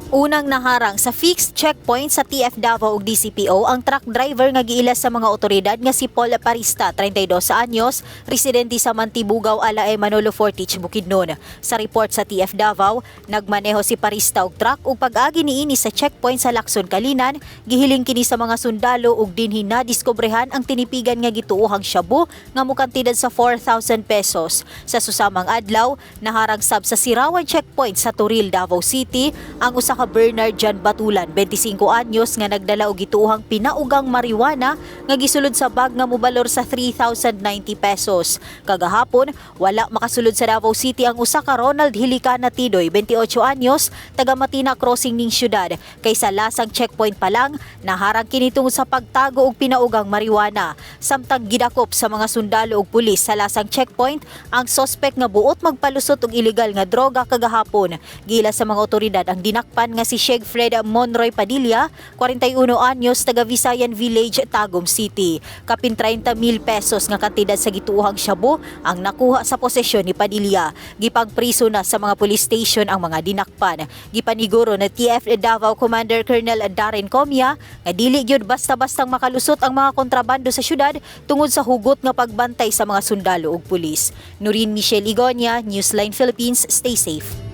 Unang naharang sa fixed checkpoint sa TF Davao ug DCPO ang truck driver nga giilas sa mga otoridad nga si Paul Parista, 32 anyos, residente sa Mantibugaw, Alae, Manolo Fortich, Bukidnon. Sa report sa TF Davao, nagmaneho si Parista og truck ug pag-agi niini sa checkpoint sa Lacson, Kalinan, gihiling kini sa mga sundalo ug dinhi na diskubrehan ang tinipigan nga gituohang shabu nga mukantidad sa 4,000 pesos. Sa susamang adlaw, naharang sab sa Sirawan checkpoint sa Turil, Davao City ang usa ka Bernard John Batulan, 25 anyos nga nagdala og gituohang pinaugang marijuana nga gisulod sa bag nga mobalor sa 3,090 pesos. Kagahapon, wala makasulod sa Davao City ang usa ka Ronald Hilicana Tidoy, 28 anyos, taga Matina Crossing ning syudad. Kaysa lasang checkpoint pa lang, naharang kini tungod sa pagtago og pinaugang marijuana. Samtang gidakop sa mga sundalo ug pulis sa lasang checkpoint ang sospek nga buot magpalusot og ilegal nga droga kagahapon. Gila sa mga otoridad ang dinakpan nga si Sheikh Fred Monroy Padilla, 41 anyos, taga Visayan Village, Tagum City. Kapin 30,000 pesos nga kantidad sa gituohang shabu ang nakuha sa posesyon ni Padilla. Gipagpriso na sa mga police station ang mga dinakpan. Gipaniguro na TF Davao Commander Colonel Darren Comia nga dili gyud basta-bastang makalusot ang mga kontrabando sa syudad tungod sa hugot nga pagbantay sa mga sundalo ug pulis. Nurin Michelle Igonia, Newsline Philippines, stay safe.